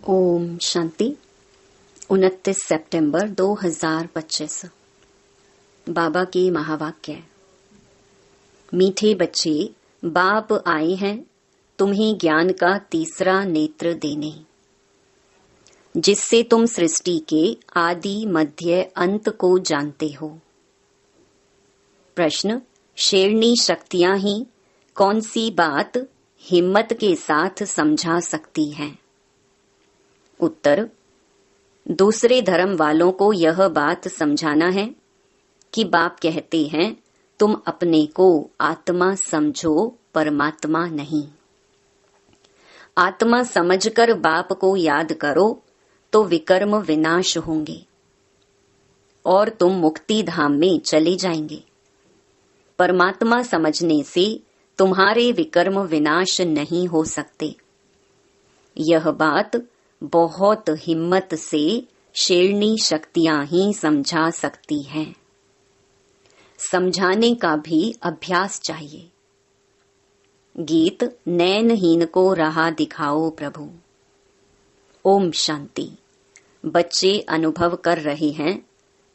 ओम शांति। 29 सितंबर 2025। बाबा की महावाक्य। मीठे बच्चे, बाप आए हैं तुम्हें ज्ञान का तीसरा नेत्र देने, जिससे तुम सृष्टि के आदि मध्य अंत को जानते हो। प्रश्न: शेरनी शक्तियां ही कौन सी बात हिम्मत के साथ समझा सकती हैं? उत्तर: दूसरे धर्म वालों को यह बात समझाना है कि बाप कहते हैं तुम अपने को आत्मा समझो, परमात्मा नहीं। आत्मा समझकर बाप को याद करो तो विकर्म विनाश होंगे और तुम मुक्ति धाम में चले जाएंगे। परमात्मा समझने से तुम्हारे विकर्म विनाश नहीं हो सकते। यह बात बहुत हिम्मत से शेरनी शक्तियां ही समझा सकती हैं। समझाने का भी अभ्यास चाहिए। गीत: नैनहीन को राह दिखाओ प्रभु। ओम शांति। बच्चे अनुभव कर रहे हैं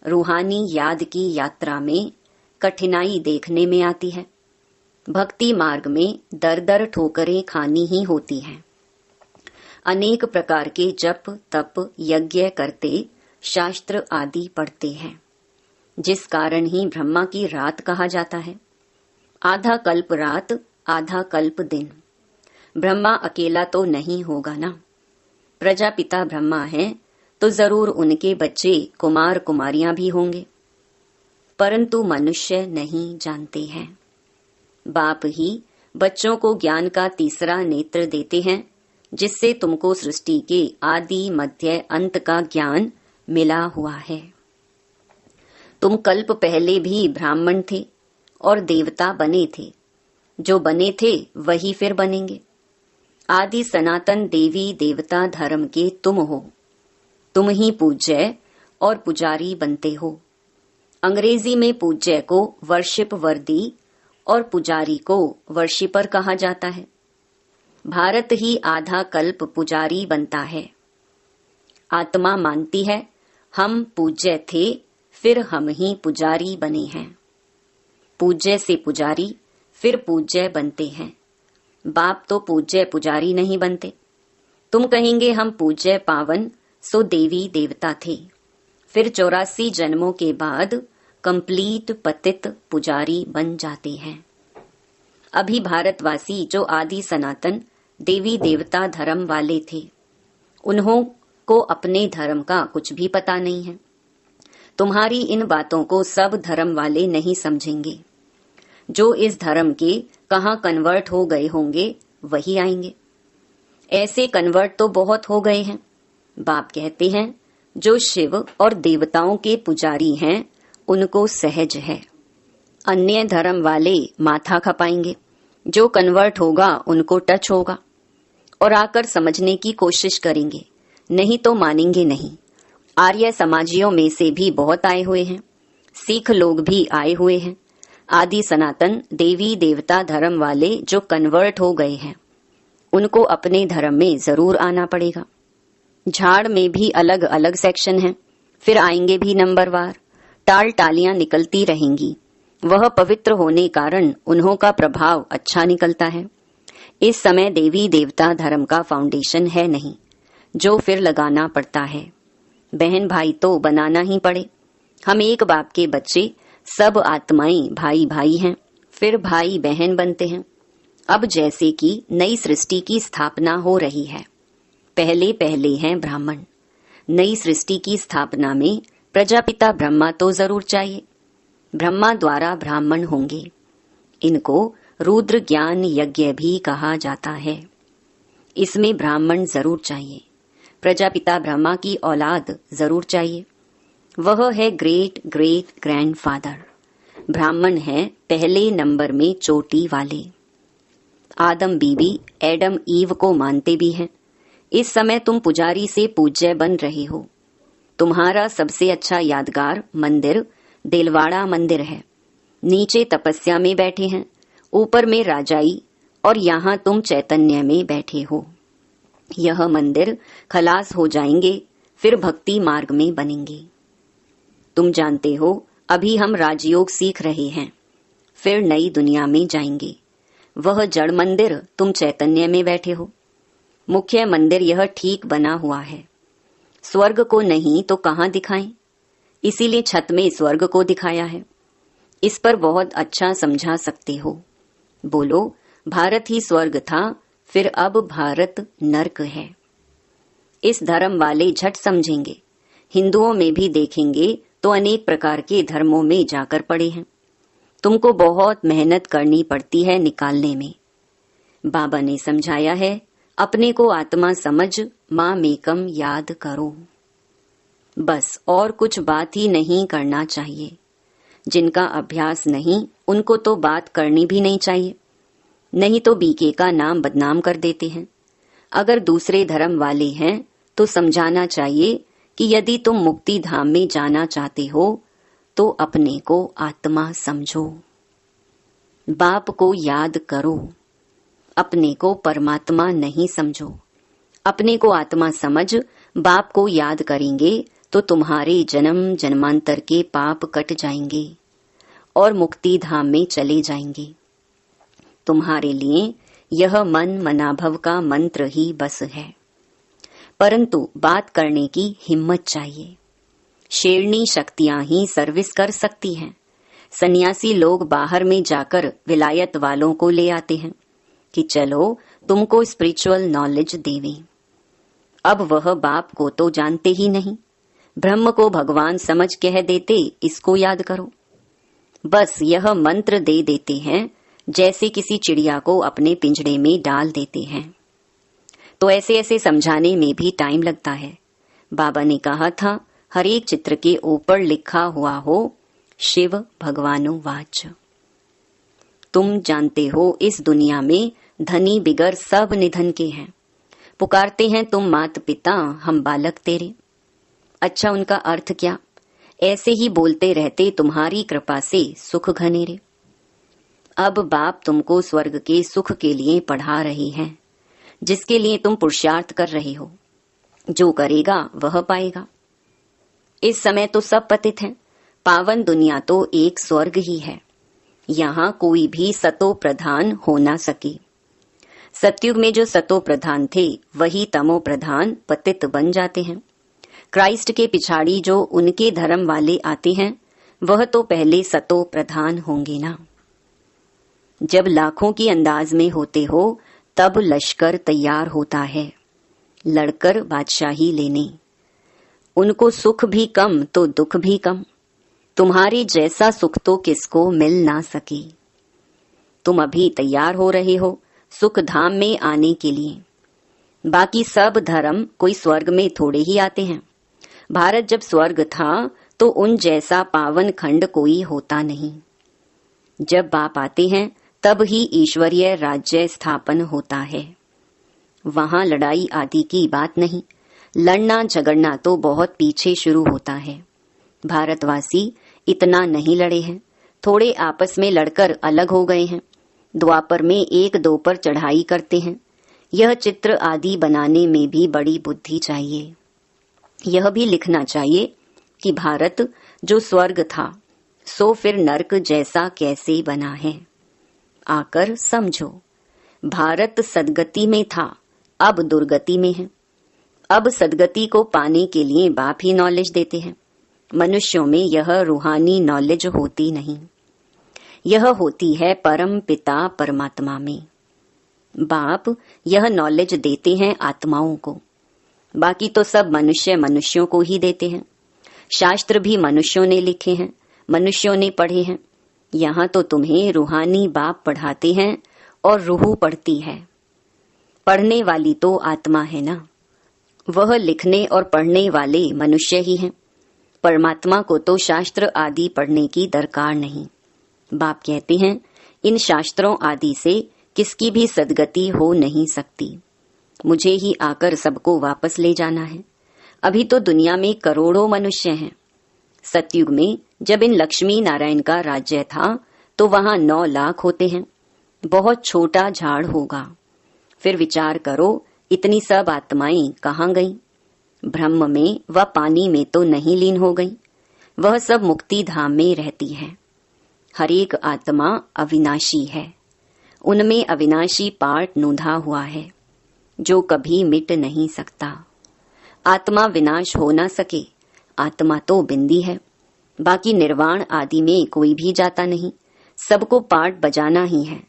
रूहानी याद की यात्रा में कठिनाई देखने में आती है। भक्ति मार्ग में दर दर ठोकरें खानी ही होती हैं। अनेक प्रकार के जप तप यज्ञ करते, शास्त्र आदि पढ़ते हैं, जिस कारण ही ब्रह्मा की रात कहा जाता है। आधा कल्प रात, आधा कल्प दिन। ब्रह्मा अकेला तो नहीं होगा ना। प्रजापिता ब्रह्मा है तो जरूर उनके बच्चे कुमार कुमारियां भी होंगे, परंतु मनुष्य नहीं जानते हैं। बाप ही बच्चों को ज्ञान का तीसरा नेत्र देते हैं, जिससे तुमको सृष्टि के आदि मध्य अंत का ज्ञान मिला हुआ है। तुम कल्प पहले भी ब्राह्मण थे और देवता बने थे। जो बने थे वही फिर बनेंगे। आदि सनातन देवी देवता धर्म के तुम हो। तुम ही पूज्य और पुजारी बनते हो। अंग्रेजी में पूज्य को वर्शिप वर्दी और पुजारी को वर्शिपर कहा जाता है। भारत ही आधा कल्प पुजारी बनता है। आत्मा मानती है हम पूज्य थे, फिर हम ही पुजारी बने हैं। पूज्य से पुजारी, फिर पूज्य बनते हैं। बाप तो पूज्य पुजारी नहीं बनते। तुम कहेंगे हम पूज्य पावन सो देवी देवता थे, फिर 84 जन्मों के बाद कंप्लीट पतित पुजारी बन जाते हैं। अभी भारतवासी जो आदि सनातन देवी देवता धर्म वाले थे, उन्हों को अपने धर्म का कुछ भी पता नहीं है। तुम्हारी इन बातों को सब धर्म वाले नहीं समझेंगे। जो इस धर्म के कहाँ कन्वर्ट हो गए होंगे वही आएंगे। ऐसे कन्वर्ट तो बहुत हो गए हैं। बाप कहते हैं जो शिव और देवताओं के पुजारी हैं उनको सहज है। अन्य धर्म वाले माथा खपाएंगे। जो कन्वर्ट होगा उनको टच होगा और आकर समझने की कोशिश करेंगे, नहीं तो मानेंगे नहीं। आर्य समाजियों में से भी बहुत आए हुए हैं। सिख लोग भी आए हुए हैं। आदि सनातन देवी देवता धर्म वाले जो कन्वर्ट हो गए हैं, उनको अपने धर्म में जरूर आना पड़ेगा। झाड़ में भी अलग अलग सेक्शन हैं, फिर आएंगे भी नंबरवार। टाल टालियां निकलती रहेंगी। वह पवित्र होने कारण उन्हों का प्रभाव अच्छा निकलता है। इस समय देवी देवता धर्म का फाउंडेशन है नहीं, जो फिर लगाना पड़ता है। बहन भाई तो बनाना ही पड़े। हम एक बाप के बच्चे, सब आत्माएं भाई भाई हैं, फिर भाई बहन बनते हैं। अब जैसे कि नई सृष्टि की स्थापना हो रही है, पहले पहले हैं ब्राह्मण। नई सृष्टि की स्थापना में प्रजापिता ब्रह्मा तो जरूर चाहिए। ब्रह्मा द्वारा ब्राह्मण होंगे। इनको रुद्र ज्ञान यज्ञ भी कहा जाता है। इसमें ब्राह्मण जरूर चाहिए। प्रजापिता ब्रह्मा की औलाद जरूर चाहिए। वह है ग्रेट ग्रेट ग्रैंडफादर। ब्राह्मण है पहले नंबर में चोटी वाले। आदम बीबी एडम ईव को मानते भी हैं। इस समय तुम पुजारी से पूज्य बन रहे हो। तुम्हारा सबसे अच्छा यादगार मंदिर दिलवाड़ा मंदिर है। नीचे तपस्या में बैठे हैं, ऊपर में राजाई और यहाँ तुम चैतन्य में बैठे हो। यह मंदिर खलास हो जाएंगे, फिर भक्ति मार्ग में बनेंगे। तुम जानते हो, अभी हम राजयोग सीख रहे हैं, फिर नई दुनिया में जाएंगे। वह जड़ मंदिर, तुम चैतन्य में बैठे हो। मुख्य मंदिर यह ठीक बना हुआ है। स्वर्ग को नहीं तो कहाँ दिखाएं? इसीलिए छत में स्वर्ग को दिखाया है। इस पर बहुत अच्छा समझा सकते हो। बोलो, भारत ही स्वर्ग था, फिर अब भारत नर्क है। इस धर्म वाले झट समझेंगे। हिंदुओं में भी देखेंगे तो अनेक प्रकार के धर्मों में जाकर पड़े हैं। तुमको बहुत मेहनत करनी पड़ती है निकालने में। बाबा ने समझाया है, अपने को आत्मा समझ मां मेकम याद करो। बस और कुछ बात ही नहीं करना चाहिए। जिनका अभ्यास नहीं, उनको तो बात करनी भी नहीं चाहिए, नहीं तो बीके का नाम बदनाम कर देते हैं। अगर दूसरे धर्म वाले हैं तो समझाना चाहिए कि यदि तुम मुक्ति धाम में जाना चाहते हो तो अपने को आत्मा समझो, बाप को याद करो। अपने को परमात्मा नहीं समझो। अपने को आत्मा समझ बाप को याद करेंगे तो तुम्हारे जन्म जन्मांतर के पाप कट जाएंगे और मुक्ति धाम में चले जाएंगे। तुम्हारे लिए यह मन मनाभव का मंत्र ही बस है, परंतु बात करने की हिम्मत चाहिए। शेरनी शक्तियां ही सर्विस कर सकती हैं। सन्यासी लोग बाहर में जाकर विलायत वालों को ले आते हैं कि चलो तुमको स्पिरिचुअल नॉलेज देवें। अब वह बाप को तो जानते ही नहीं, ब्रह्म को भगवान समझ कह देते, इसको याद करो। बस यह मंत्र दे देते हैं, जैसे किसी चिड़िया को अपने पिंजड़े में डाल देते हैं। तो ऐसे ऐसे समझाने में भी टाइम लगता है। बाबा ने कहा था, हर एक चित्र के ऊपर लिखा हुआ हो शिव भगवानो वाच। तुम जानते हो, इस दुनिया में धनी बिगर सब निधन के हैं। पुकारते हैं तुम मात पिता, हम बालक तेरे। अच्छा, उनका अर्थ क्या? ऐसे ही बोलते रहते, तुम्हारी कृपा से सुख घनेरे। अब बाप तुमको स्वर्ग के सुख के लिए पढ़ा रहे हैं, जिसके लिए तुम पुरुषार्थ कर रहे हो। जो करेगा वह पाएगा। इस समय तो सब पतित हैं। पावन दुनिया तो एक स्वर्ग ही है। यहाँ कोई भी सतो प्रधान हो ना सके। सतयुग में जो सतो प्रधान थे, वही तमो प्रधान पतित बन जाते हैं। क्राइस्ट के पिछाड़ी जो उनके धर्म वाले आते हैं, वह तो पहले सतो प्रधान होंगे ना। जब लाखों की अंदाज में होते हो, तब लश्कर तैयार होता है लड़कर बादशाही लेने। उनको सुख भी कम तो दुख भी कम। तुम्हारे जैसा सुख तो किसको मिल ना सके। तुम अभी तैयार हो रहे हो सुख धाम में आने के लिए। बाकी सब धर्म कोई स्वर्ग में थोड़े ही आते हैं। भारत जब स्वर्ग था तो उन जैसा पावन खंड कोई होता नहीं। जब बाप आते हैं तब ही ईश्वरीय राज्य स्थापन होता है। वहां लड़ाई आदि की बात नहीं। लड़ना झगड़ना तो बहुत पीछे शुरू होता है। भारतवासी इतना नहीं लड़े हैं, थोड़े आपस में लड़कर अलग हो गए हैं। द्वापर में एक दो पर चढ़ाई करते हैं। यह चित्र आदि बनाने में भी बड़ी बुद्धि चाहिए। यह भी लिखना चाहिए कि भारत जो स्वर्ग था, सो फिर नर्क जैसा कैसे बना है। आकर समझो, भारत सदगति में था, अब दुर्गति में है। अब सदगति को पाने के लिए बाप ही नॉलेज देते हैं। मनुष्यों में यह रूहानी नॉलेज होती नहीं, यह होती है परम पिता परमात्मा में। बाप यह नॉलेज देते हैं आत्माओं को, बाकी तो सब मनुष्य मनुष्यों को ही देते हैं। शास्त्र भी मनुष्यों ने लिखे हैं, मनुष्यों ने पढ़े हैं। यहाँ तो तुम्हें रूहानी बाप पढ़ाते हैं और रूह पढ़ती है। पढ़ने वाली तो आत्मा है ना, वह लिखने और पढ़ने वाले मनुष्य ही हैं। परमात्मा को तो शास्त्र आदि पढ़ने की दरकार नहीं। बाप कहते हैं, इन शास्त्रों आदि से किसकी भी सदगति हो नहीं सकती। मुझे ही आकर सबको वापस ले जाना है। अभी तो दुनिया में करोड़ों मनुष्य हैं। सतयुग में जब इन लक्ष्मी नारायण का राज्य था तो वहां 9 लाख होते हैं। बहुत छोटा झाड़ होगा। फिर विचार करो इतनी सब आत्माएं कहाँ गईं? ब्रह्म में व पानी में तो नहीं लीन हो गईं। वह सब मुक्ति धाम में रहती हैं। हर एक आत्मा अविनाशी है। उनमें अविनाशी पार्ट नूंधा हुआ है जो कभी मिट नहीं सकता। आत्मा विनाश हो ना सके, आत्मा तो बिंदी है। बाकी निर्वाण आदि में कोई भी जाता नहीं, सबको पार्ट बजाना ही है।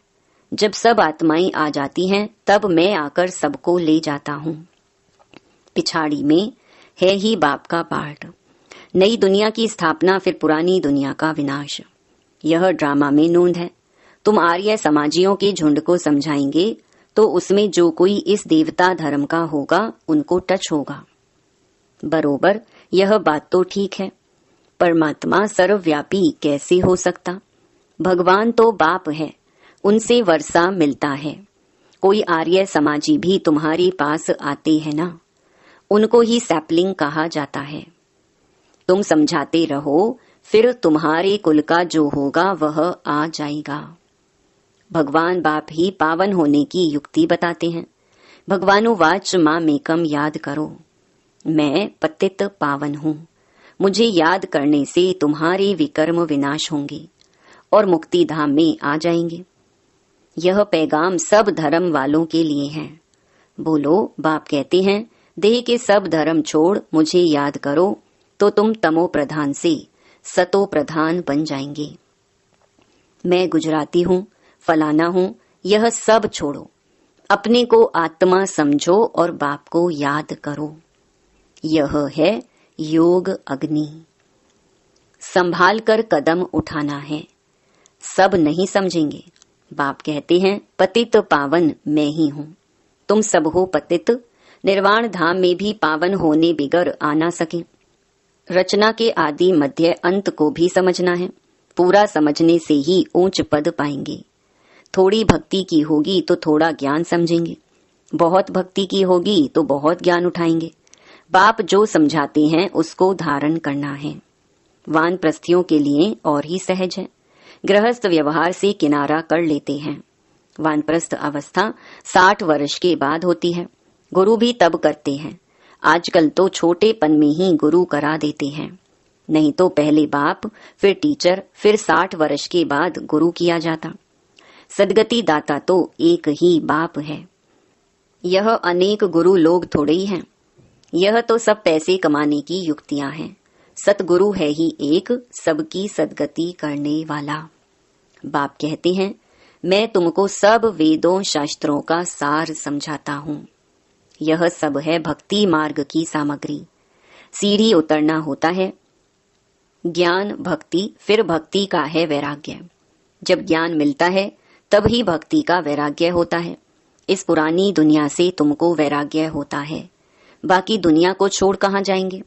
जब सब आत्माएं आ जाती हैं तब मैं आकर सबको ले जाता हूँ। पिछाड़ी में है ही बाप का पार्ट। नई दुनिया की स्थापना, फिर पुरानी दुनिया का विनाश, यह ड्रामा में नोंद है। तुम आर्य समाजियों के झुंड को समझाएंगे तो उसमें जो कोई इस देवता धर्म का होगा उनको टच होगा। बरोबर, यह बात तो ठीक है। परमात्मा सर्वव्यापी कैसे हो सकता? भगवान तो बाप है, उनसे वर्षा मिलता है। कोई आर्य समाजी भी तुम्हारे पास आते हैं ना, उनको ही सैपलिंग कहा जाता है। तुम समझाते रहो, फिर तुम्हारे कुल का जो होगा वह आ जाएगा। भगवान बाप ही पावन होने की युक्ति बताते हैं। भगवानुवाच मां मेकम याद करो, मैं पतित पावन हूँ। मुझे याद करने से तुम्हारे विकर्म विनाश होंगे और मुक्ति धाम में आ जाएंगे। यह पैगाम सब धर्म वालों के लिए है। बोलो, बाप कहते हैं देह के सब धर्म छोड़ मुझे याद करो तो तुम तमो प्रधान से सतो प्रधान बन जाएंगे। मैं गुजराती हूँ, फलाना हूँ, यह सब छोड़ो। अपने को आत्मा समझो और बाप को याद करो। यह है योग अग्नि। संभाल कर कदम उठाना है। सब नहीं समझेंगे। बाप कहते हैं पतित पावन मैं ही हूँ। तुम सब हो पतित। निर्वाण धाम में भी पावन होने बिगर आ ना सके। रचना के आदि मध्य अंत को भी समझना है। पूरा समझने से ही ऊंच पद पाएंगे। थोड़ी भक्ति की होगी तो थोड़ा ज्ञान समझेंगे, बहुत भक्ति की होगी तो बहुत ज्ञान उठाएंगे। बाप जो समझाते हैं उसको धारण करना है। वानप्रस्थियों के लिए और ही सहज है। गृहस्थ व्यवहार से किनारा कर लेते हैं। वानप्रस्थ अवस्था 60 वर्ष के बाद होती है। गुरु भी तब करते हैं। आजकल तो छोटेपन में ही गुरु करा देते हैं, नहीं तो पहले बाप, फिर टीचर, फिर 60 वर्ष के बाद गुरु किया जाता। सदगति दाता तो एक ही बाप है। यह अनेक गुरु लोग थोड़े ही हैं। यह तो सब पैसे कमाने की युक्तियां हैं। सतगुरु है ही एक, सबकी सदगति करने वाला। बाप कहते हैं मैं तुमको सब वेदों शास्त्रों का सार समझाता हूँ। यह सब है भक्ति मार्ग की सामग्री। सीढ़ी उतरना होता है। ज्ञान, भक्ति, फिर भक्ति का है वैराग्य। जब ज्ञान मिलता है तब ही भक्ति का वैराग्य होता है। इस पुरानी दुनिया से तुमको वैराग्य होता है। बाकी दुनिया को छोड़ कहाँ जाएंगे?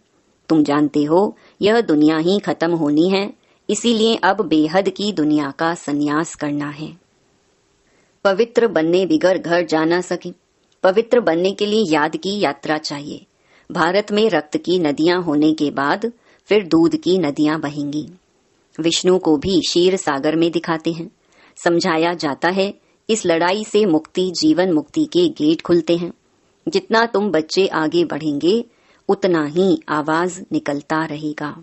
तुम जानते हो यह दुनिया ही खत्म होनी है, इसीलिए अब बेहद की दुनिया का संन्यास करना है। पवित्र बनने बिगर घर जा ना सके। पवित्र बनने के लिए याद की यात्रा चाहिए। भारत में रक्त की नदियां होने के बाद फिर दूध की नदियां बहेंगी। विष्णु को भी क्षीर सागर में दिखाते हैं। समझाया जाता है इस लड़ाई से मुक्ति, जीवन मुक्ति के गेट खुलते हैं। जितना तुम बच्चे आगे बढ़ेंगे उतना ही आवाज निकलता रहेगा।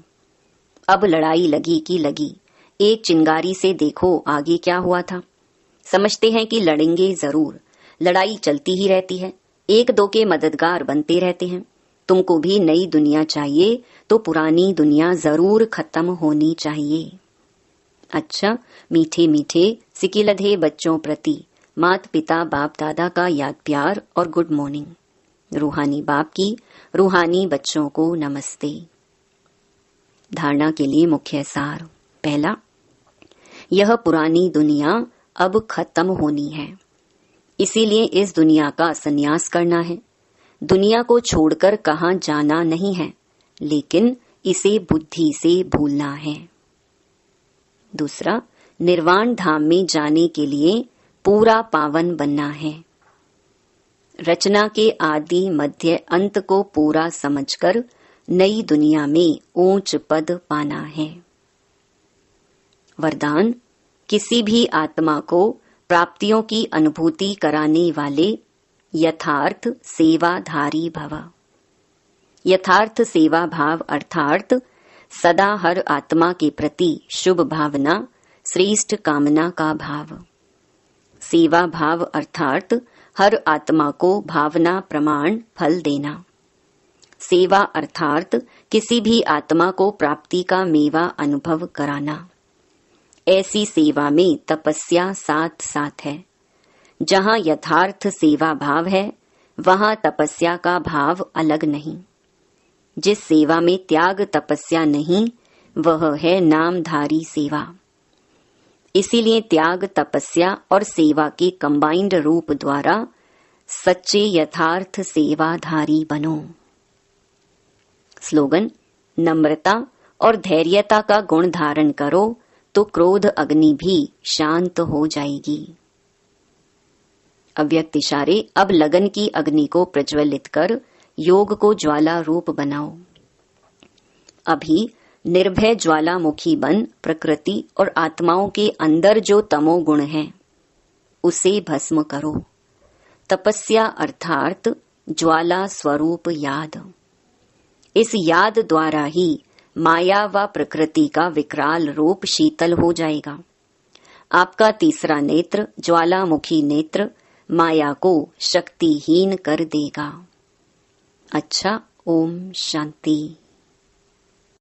अब लड़ाई लगी की लगी। एक चिंगारी से देखो आगे क्या हुआ था। समझते हैं कि लड़ेंगे जरूर। लड़ाई चलती ही रहती है। एक दो के मददगार बनते रहते हैं। तुमको भी नई दुनिया चाहिए तो पुरानी दुनिया जरूर खत्म होनी चाहिए। अच्छा, मीठे मीठे सिकिलधे बच्चों प्रति मात पिता बाप दादा का याद प्यार और गुड मॉर्निंग। रूहानी बाप की रूहानी बच्चों को नमस्ते। धारणा के लिए मुख्य सार। पहला, यह पुरानी दुनिया अब खत्म होनी है, इसीलिए इस दुनिया का संन्यास करना है। दुनिया को छोड़कर कहाँ जाना नहीं है, लेकिन इसे बुद्धि से भूलना है। दूसरा, निर्वाण धाम में जाने के लिए पूरा पावन बनना है। रचना के आदि मध्य अंत को पूरा समझकर नई दुनिया में ऊंच पद पाना है। वरदान, किसी भी आत्मा को प्राप्तियों की अनुभूति कराने वाले यथार्थ सेवाधारी भव। यथार्थ सेवा भाव अर्थात सदा हर आत्मा के प्रति शुभ भावना, श्रेष्ठ कामना का भाव। सेवा भाव अर्थात हर आत्मा को भावना प्रमाण फल देना। सेवा अर्थात किसी भी आत्मा को प्राप्ति का मेवा अनुभव कराना। ऐसी सेवा में तपस्या साथ साथ है। जहाँ यथार्थ सेवा भाव है वहाँ तपस्या का भाव अलग नहीं। जिस सेवा में त्याग तपस्या नहीं वह है नामधारी सेवा। इसीलिए त्याग तपस्या और सेवा के कंबाइंड रूप द्वारा सच्चे यथार्थ सेवाधारी बनो। स्लोगन: नम्रता और धैर्यता का गुण धारण करो तो क्रोध अग्नि भी शांत हो जाएगी। अव्यक्त इशारे: अब लगन की अग्नि को प्रज्वलित कर योग को ज्वाला रूप बनाओ। अभी निर्भय ज्वालामुखी बन प्रकृति और आत्माओं के अंदर जो तमोगुण है उसे भस्म करो। तपस्या अर्थात ज्वाला स्वरूप याद। इस याद द्वारा ही माया व प्रकृति का विकराल रूप शीतल हो जाएगा। आपका तीसरा नेत्र ज्वालामुखी नेत्र माया को शक्तिहीन कर देगा। अच्छा, ओम शांति।